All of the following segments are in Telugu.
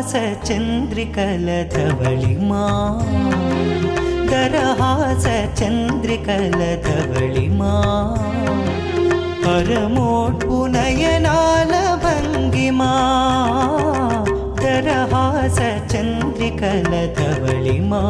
దరహాస చంద్రికల ధవళిమా దరహాస చంద్రికల ధవళిమా పరమోట్పు నయనాల భంగిమా దరహాస చంద్రికల ధవళిమా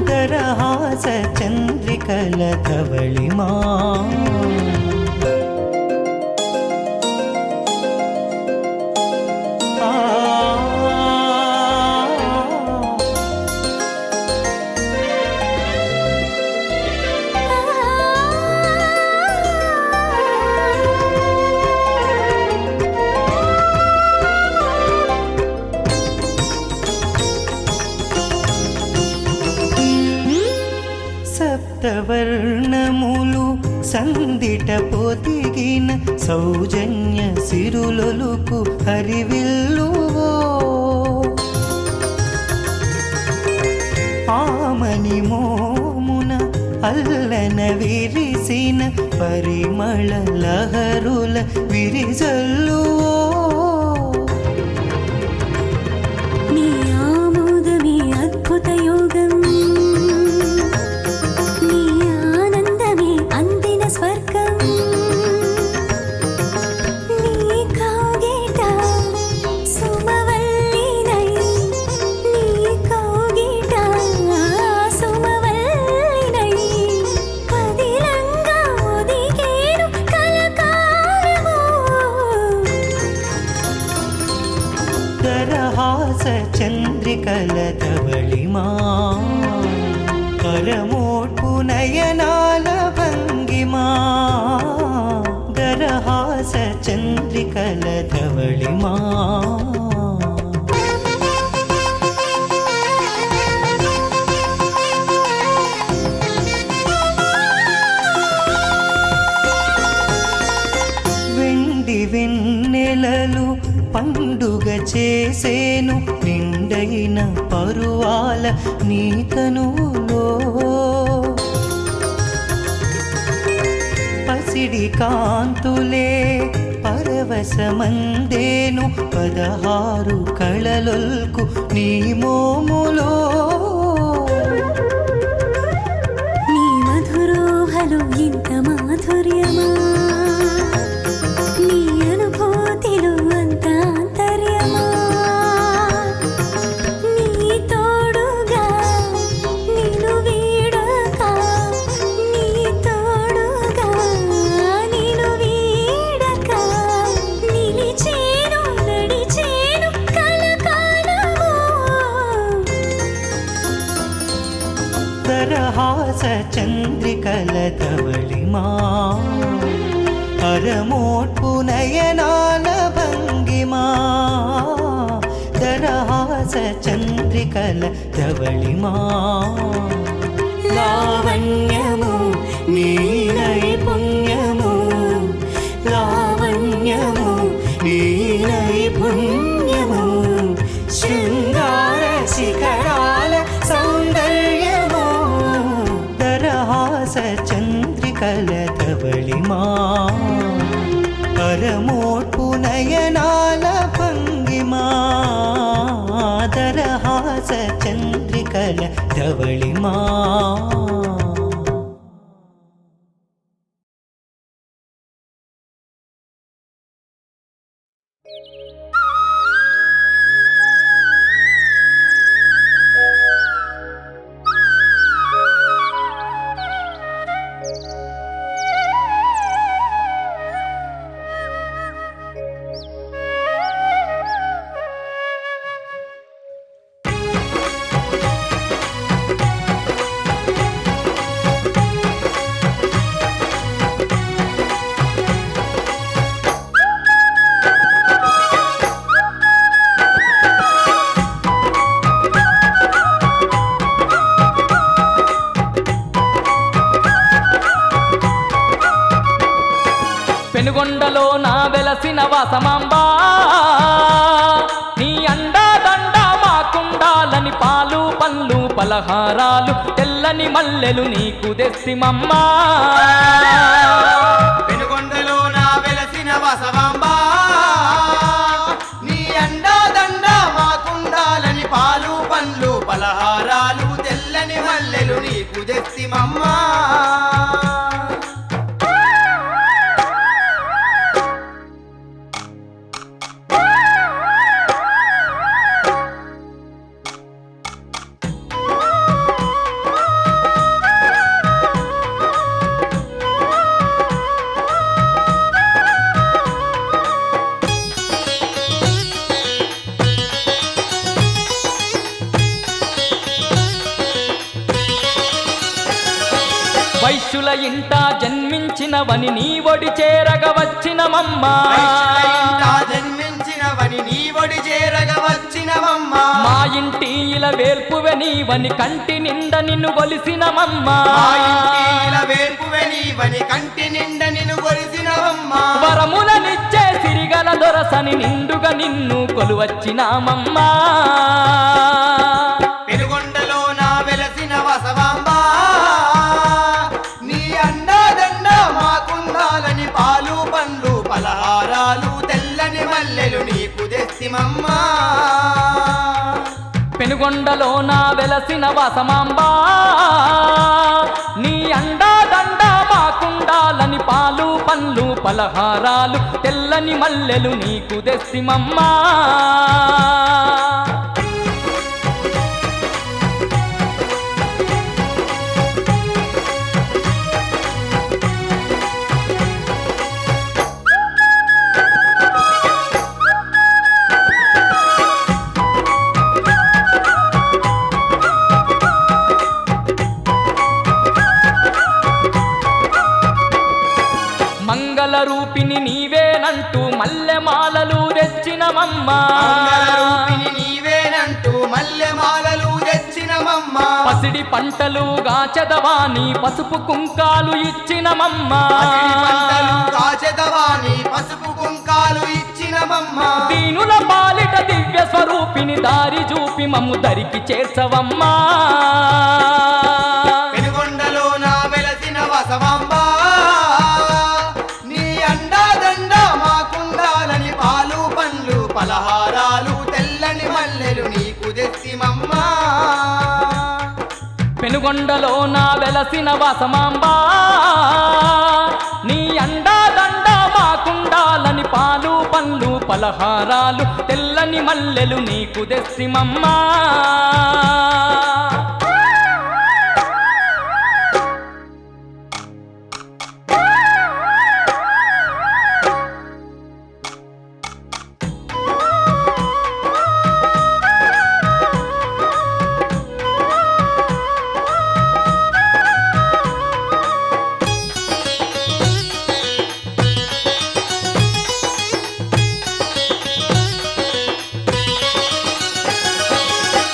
దరహాస చంద్రికల ధవళిమా సప్తవర్ణములు సందిట పొదిగిన సౌజన్య సిరులొలుకు హరివిల్లువో ఆమని మోమున అల్లన విరిసిన పరిమళ లహరుల విరిజల్లువో నీ ఆమోదమే అద్భుత యోగం దరహాస చంద్రికల ధవళిమా పరమోట్పు నయనాల భంగిమా దరహాస చంద్రికల ధవళిమా వెండి వెన్నెలలు పండుగ చేసేను నిండైన పరువాల నీ తనువులో పసిడి కాంతులే పరవశమందేను 16 కళలొల్కు నీ మోములో నీ మధురోహలు ఇంత మాధుర్యమా నీ అనుభూతిలో అంత ఆంతర్యమా నీ తోడుగా నిన్ను వీడక నీ తోడుగా నిన్ను వీడక నిలిచేను నడిచేను కలకాలము దరహాస చంద్రికల ధవళిమా పరమోట్పు నయనాల భంగిమా దరహాస చంద్రికల ధవళిమా లావణ్యము నీ నైపుణ్యము లావణ్యము నీ నైపుణ్యము శృంగార శిఖరాల సౌందర్యము దరహాస చంద్రికల ధవళిమా పరమోట్పు నయనాల భంగిమా దరహాస చంద్రికల ధవళిమా పెనుగొండలో నా వెలసిన వాసమాంబా నీ అండాదండ మాకుండాలని పాలు పండ్లు పలహారాలు తెల్లని మల్లెలు నీకు తెస్తిమమ్మా పెనుగొండలో నా వెలసిన వసవాంబా నీ అండాదండ మాకుండాలని పాలు పండ్లు పలహారాలు తెల్లని మల్లెలు నీకు తెస్తిమమ్మా వైశ్యుల ఇంట జన్మించినవని నీ ఒడి చేరగ వచ్చినమమ్మా జన్మించినవని నీ ఒడి చేరగ వచ్చినవమ్మా మా ఇంటి ఇలా వేల్పువె నీవని కంటి నిండ నిన్ను గొలిసినమమ్మా వేర్పువె నీవని కంటి నిండ నిన్ను గొలిసినవమ్మా వరములనిచ్చే సిరిగల దొరసని నిండుగా నిన్ను కొలువచ్చినామమ్మా పెనుగొండలో నా వెలసిన వసవాంబా నీ అండాదండ మాకుండాలని పాలు పండ్లు పలహారాలు తెల్లని మల్లెలు నీకు తెస్తిమమ్మా పెనుగొండలో నా వెలసిన వసమాంబా నీ అండాదండ మాకుండాలని పాలు పండ్లు పలహారాలు తెల్లని మల్లెలు నీకు తెస్తిమమ్మా మంగళ రూపిణి నీవేనంటూ మల్లెమాలలు తెచ్చినమమ్మా నీవేనంటూ మల్లెమాలలు తెచ్చినమమ్మా పసిడి పంటలు గాచెదవాని పసుపు కుంకాలు ఇచ్చినమమ్మా కాచెదవాని పసుపు కుంకాలు ఇచ్చినమమ్మా దీనుల పాలిట దివ్య స్వరూపిణి దారి చూపి మమ్ము దరికి చేర్చవమ్మా పెనుగొండలో నా వెలసిన వసవాంబా నీ అండాదండ మాకుండాలని పాలు పండ్లు పలహారాలు తెల్లని మల్లెలు నీకు తెస్తిమమ్మా పెనుగొండలో నా వెలసిన వసమాంబా నీ అండాదండ మాకుండాలని పాలు పండ్లు పలహారాలు తెల్లని మల్లెలు నీకు తెస్తిమమ్మా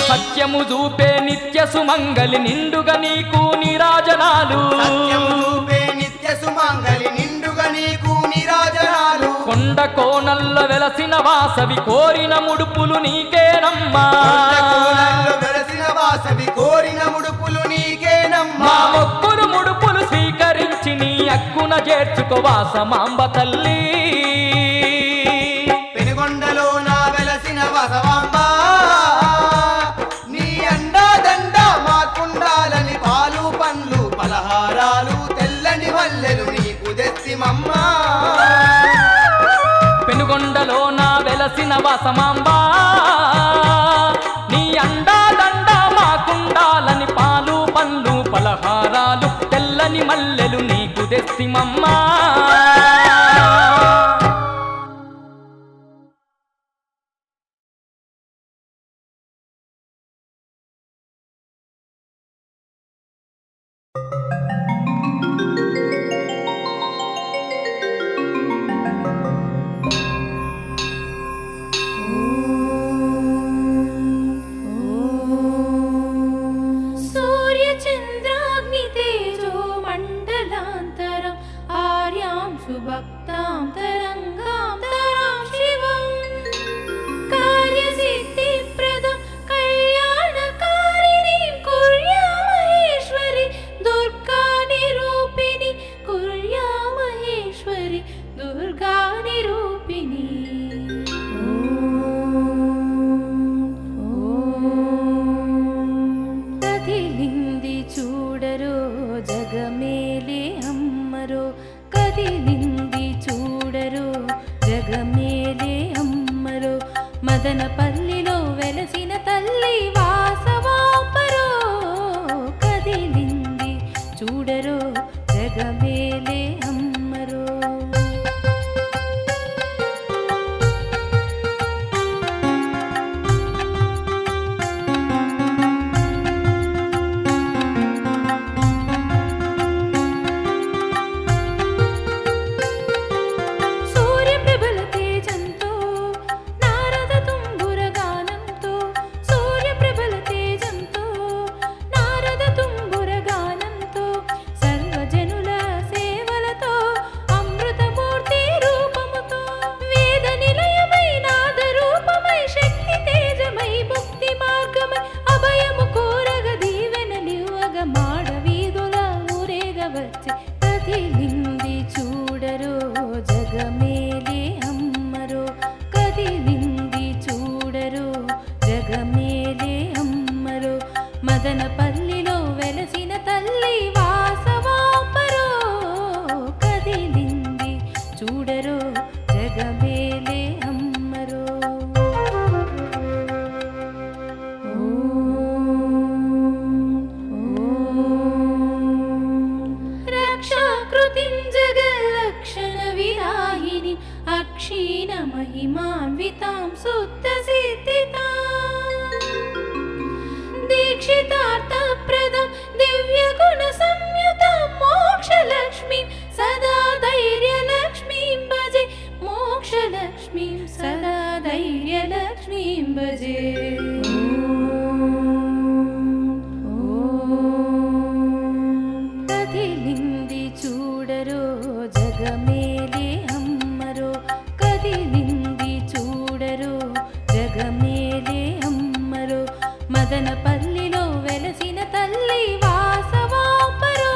సత్యము చూపే నిత్య సుమంగలి నిండుగా నీకు నీరాజనాలు నిత్య సుమంగలి నిండుగా నీకు నీరాజనాలు కొండ కోణల్లో వెలసిన వాసవి కోరిన ముడుపులు నీకేనమ్మా వెలసిన వాసవి కోరిన ముడుపులు నీకేనమ్మా మా మొక్కులు ముడుపులు స్వీకరించి నీ అక్కున చేర్చుకో వాసమాంబ తల్లి పెనుగొండలో నా వెలసిన వసవాంబా నీ అండాదండ మాకుండాలని పాలు పండ్లు పలహారాలు తెల్లని మల్లెలు నీకు తెస్తిమమ్మా పెనుగొండలో నా వెలసిన వసమాంబా నీ అండాదండ మాకుండాలని పాలు పండ్లు పలహారాలు తెల్లని మల్లెలు నీకు తెస్తిమమ్మా सुभक्तां तरङ्गां तरां शिवं कार्यसि జగమేలే అమ్మరో కదిలింది చూడరో జగమేలే అమ్మరో మదనపల్లిలో వెలసిన తల్లి వాసవాంబరో కదిలింది చూడరో జగమేలే అమ్మరో కదిలింది చూడరో జగమేలే అమ్మరో కదిలింది చూడరో జగమేలే అమ్మరో మదనపల్లిలో వెలసిన తల్లి వాసవాంబరో కదిలింది చూడరో జగమేలే అమ్మరో జగల్లక్షణ విరాహిని అక్షీణ మహిమాన్వితాం శుద్ధ సిద్ధితాం దీక్షితార్థప్రదం దివ్య గుణ సంయుతాం మోక్షలక్ష్మీం సదా ధైర్యలక్ష్మీం భజే మోక్షలక్ష్మీం సదా ధైర్యలక్ష్మీం భజే కదిలింది చూడరో జగమేలే అమ్మరో కదిలింది చూడరో జగమేలే అమ్మరో మదనపల్లిలో వెలసిన తల్లి వాసవాంబరో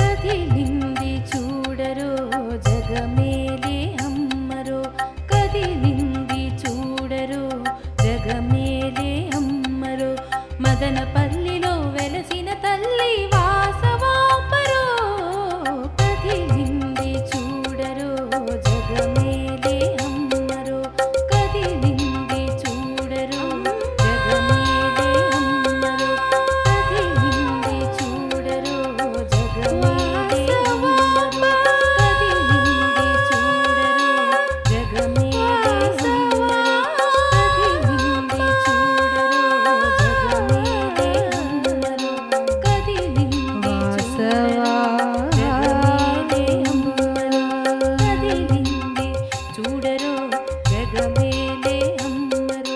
కదిలింది చూడరో జగమేలే అమ్మరో కదిలింది చూడరో జగమేలే అమ్మరో మదనపల్లిలో వెలసిన తల్లి వాసవాంబరో కదిలింది చూడరో జగమేలే అమ్మరో కదిలింది చూడరో జగమేలే అమ్మరో కదిలింది చూడరో జగమేలే అమ్మరో కదిలింది చూడరో జగమేలే చూడరో జగమేలే అమ్మరో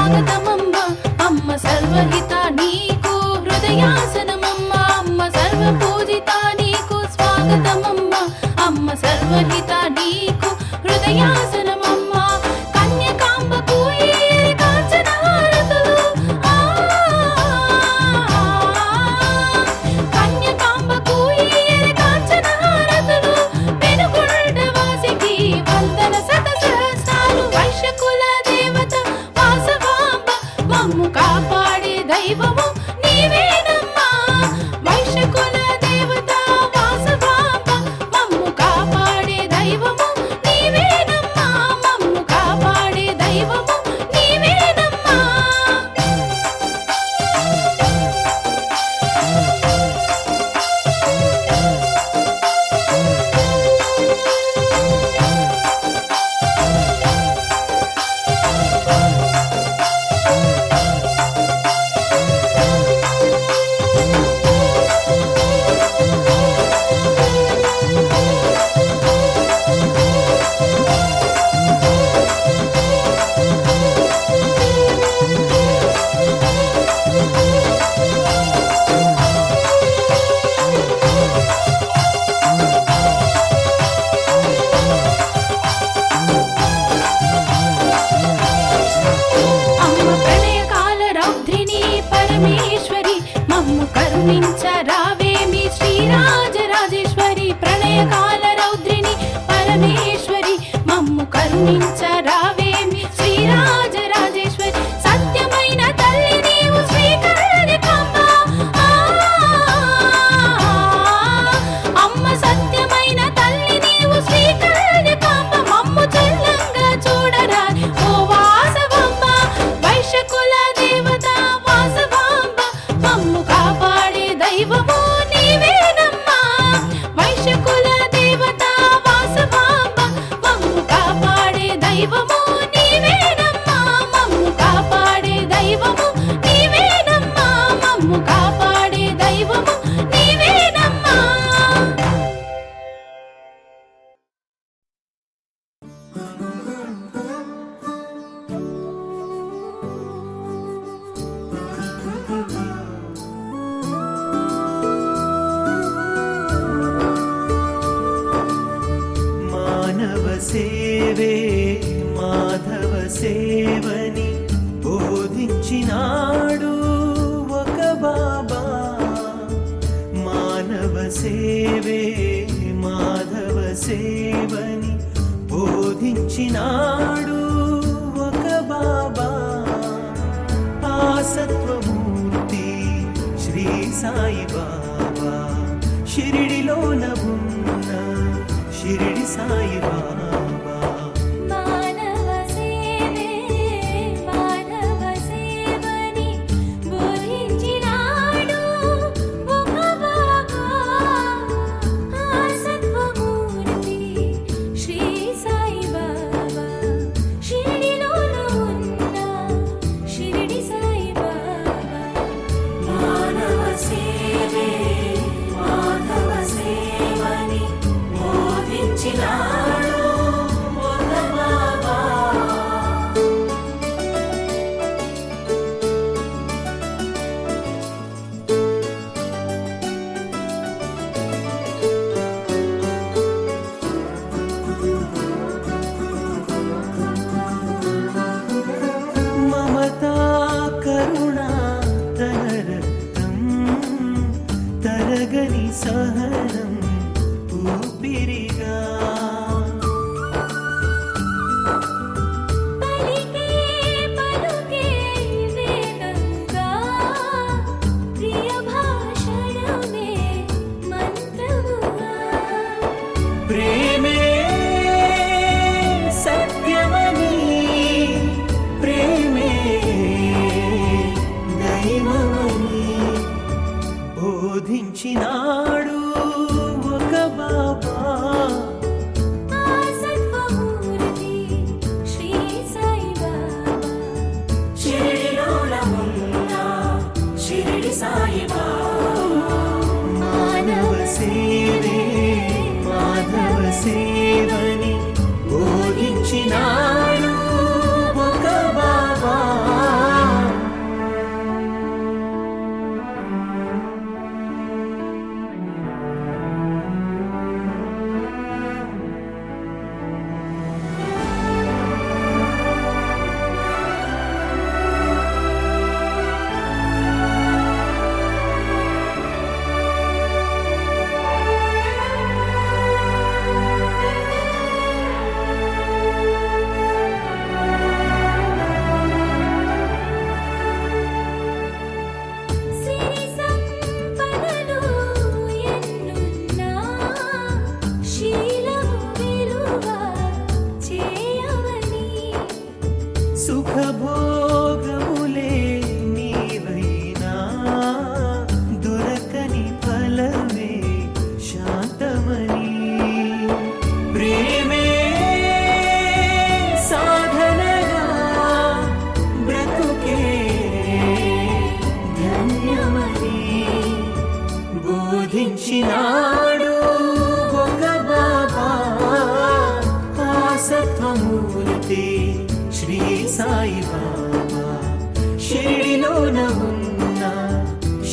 స్వాగతమమ్మ అమ్మ సర్వహిత నీకు హృదయాసనమమ్మ అమ్మ సర్వ పూజిత నీకు స్వాగతమమ్మ అమ్మ సర్వహిత నీకు హృదయాసనమమ్మ కన్యకాంబకు ఈ కాంచన హారతులు కన్యకాంబకు ఈ కాంచన హారతులు పెనుగొండ వాసికి వందన శత సహస్రాలు వైశ్యకుల దేవత వాసవాంబ మమ్ము కాపాడే దైవము నీవేనమ్మా వైశ్యకుల దేవత వాసవాంబ మమ్ము కాపాడే దైవము నీవేనమ్మా మమ్ము కాపాడే దైవము నీవేనమ్మా అమ్మ ప్రళయకాల రౌద్రిని పరమేశ్వరి మమ్ము కరుణించరావేమి శ్రీరాజరాజేశ్వరి ప్రళయకాల రౌద్రిని పరమేశ్వరి మమ్ము కరుణించరావేమి శ్రీరాజరాజేశ్వరి సత్యమైన తల్లి నీవు శ్రీకన్యకాంబ అమ్మ సత్యమైన తల్లి నీవు శ్రీకన్యకాంబ మమ్ము చల్లంగా చూడరా ఓ వాసవాంబ వైశ్యకుల దేవత వాసవాంబ మమ్ము కాపాడే దైవము నీవేనమ్మా వైశ్యకుల దేవత వాసవాంబ మమ్ము కాపాడే దైవము నీవేనమ్మా మమ్ము కాపాడే దైవము నీవేనమ్మా మమ్ము కాపాడే దైవము నీవేనమ్మా మానవ సేవే మాధవ సేవని బోధించినాడు ఒక బాబా మానవ సేవే మాధవ సేవని బోధించినాడు ఒక బాబా ఆ సత్వమూర్తి శ్రీ సాయి బాబా షిరిడిలోన ఉన్న షిరిడి సాయి బాబా మానవ సేవే మాధవ సేవని బోధించినాడు ఒక బాబా ఆ సత్వమూర్తి శ్రీ సాయి బాబా షిరిడిలోన ఉన్న షిరిడి సాయి బాబా మానవ సేవే మాధవ సేవని బోధించినాడు ఒక బాబా మమతా కరుణా తన రక్తం తరగని సహనం ఊపిరిగా పలికే పలుకే వేగంగా ప్రియ భాషణమే మంత్రముగా ప్రేమే సత్యమని ప్రేమే దైవమని బోధించినాడు ఒక బాబా ఆ సత్వమూర్తి శ్రీ సాయి బాబా షిరిడిలోన ఉన్న షిరిడి సాయి బాబా మానవ సేవే మాధవ సేవని బోధించినాడు ఒక బాబా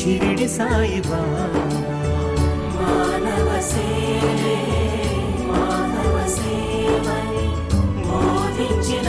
షిరిడి సాయిబాబా మానవ సేవే మాధవ సేవని బోధించిన